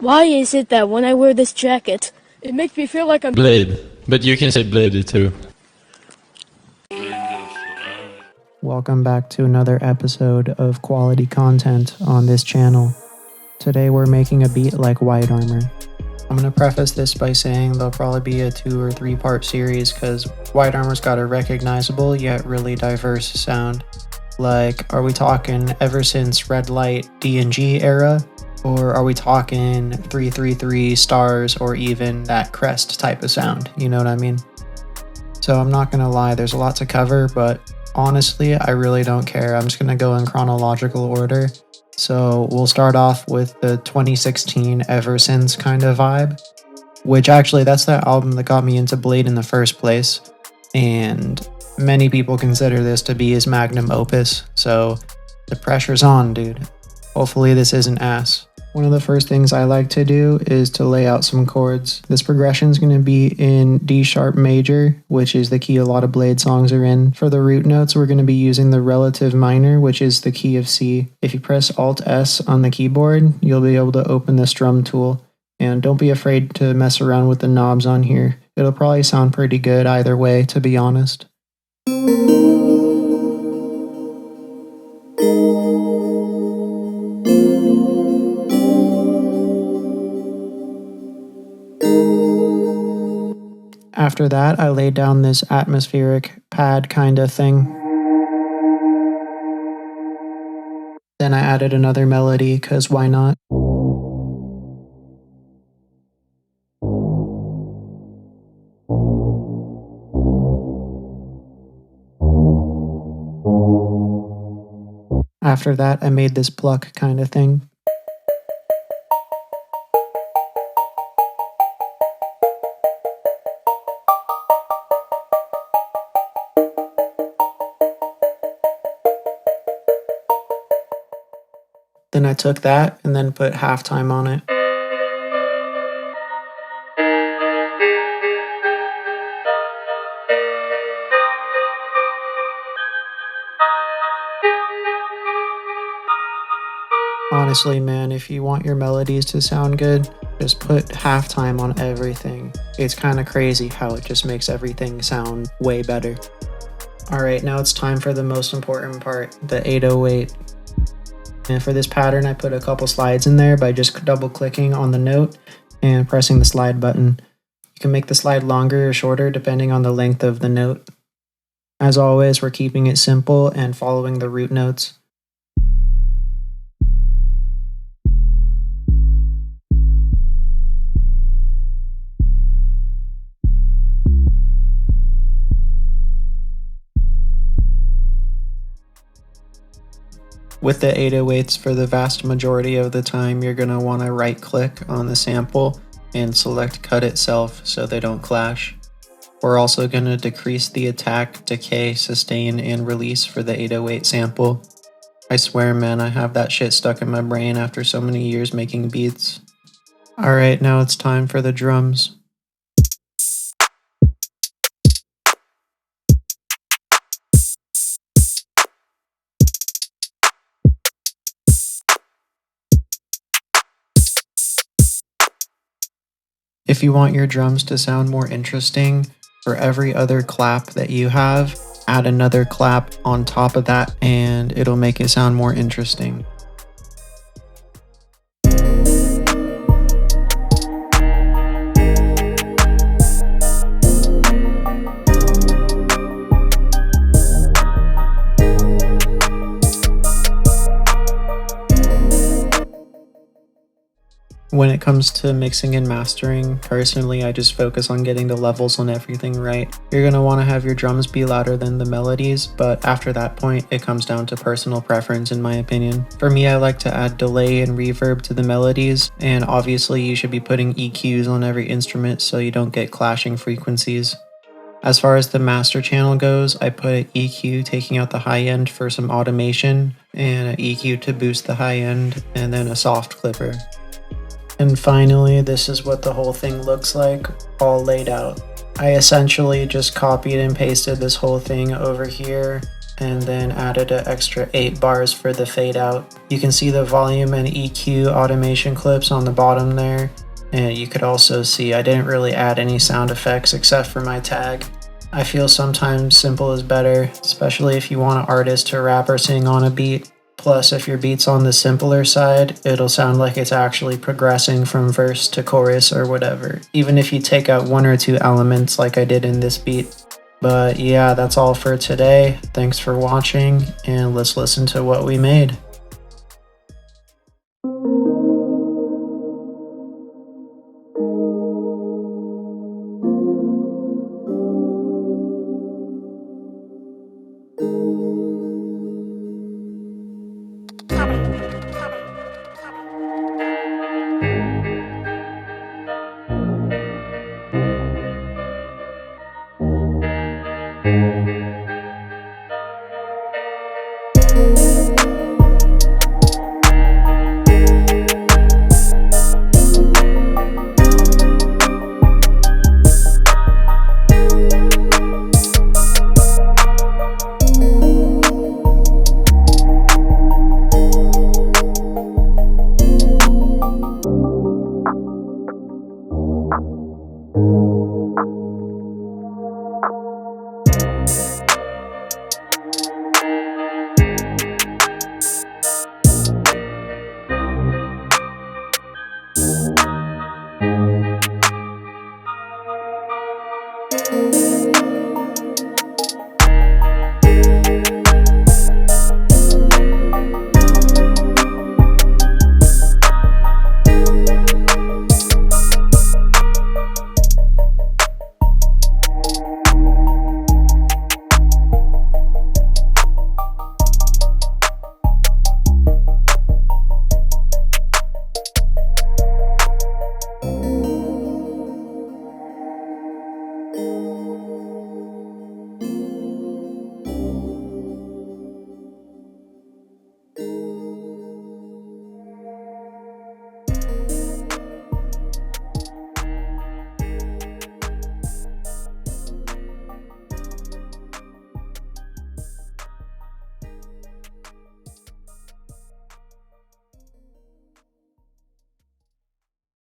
Why is it that when I wear this jacket, it makes me feel like I'm Blade, but you can say bladee too. Welcome back to another episode of quality content on this channel. Today we're making a beat like Whitearmor. I'm going to preface this by saying there'll probably be a 2 or 3 part series because Whitearmor's got a recognizable yet really diverse sound. Like, are we talking ever since Red Light D&G era? Or are we talking 333 stars or even that crest type of sound? You know what I mean? So I'm not going to lie, there's a lot to cover, but honestly, I really don't care. I'm just going to go in chronological order. So we'll start off with the 2016 Ever Since kind of vibe, which actually that's the album that got me into Blade in the first place. And many people consider this to be his magnum opus. So the pressure's on, dude. Hopefully this isn't ass. One of the first things I like to do is to lay out some chords. This progression is going to be in D sharp major, which is the key a lot of Blade songs are in. For the root notes, we're going to be using the relative minor, which is the key of C. If you press Alt S on the keyboard, you'll be able to open the strum tool. And don't be afraid to mess around with the knobs on here. It'll probably sound pretty good either way, to be honest. After that, I laid down this atmospheric pad kind of thing. Then I added another melody, cause why not? After that, I made this pluck kind of thing. Then I took that and then put halftime on it. Honestly, man, if you want your melodies to sound good, just put halftime on everything. It's kind of crazy how it just makes everything sound way better. Alright, now it's time for the most important part, the 808. And for this pattern, I put a couple slides in there by just double clicking on the note and pressing the slide button. You can make the slide longer or shorter depending on the length of the note. As always, we're keeping it simple and following the root notes. With the 808s, for the vast majority of the time, you're going to want to right click on the sample and select cut itself so they don't clash. We're also going to decrease the attack, decay, sustain, and release for the 808 sample. I swear, man, I have that shit stuck in my brain after so many years making beats. Alright, now it's time for the drums. If you want your drums to sound more interesting, for every other clap that you have, add another clap on top of that and it'll make it sound more interesting. When it comes to mixing and mastering, personally I just focus on getting the levels on everything right. You're going to want to have your drums be louder than the melodies, but after that point it comes down to personal preference in my opinion. For me, I like to add delay and reverb to the melodies, and obviously you should be putting EQs on every instrument so you don't get clashing frequencies. As far as the master channel goes, I put an EQ taking out the high end for some automation, and an EQ to boost the high end, and then a soft clipper. And finally, this is what the whole thing looks like, all laid out. I essentially just copied and pasted this whole thing over here and then added an extra 8 bars for the fade out. You can see the volume and EQ automation clips on the bottom there, and you could also see I didn't really add any sound effects except for my tag. I feel sometimes simple is better, especially if you want an artist to rap or sing on a beat. Plus, if your beat's on the simpler side, it'll sound like it's actually progressing from verse to chorus or whatever, even if you take out 1 or 2 elements like I did in this beat. But yeah, that's all for today. Thanks for watching, and let's listen to what we made.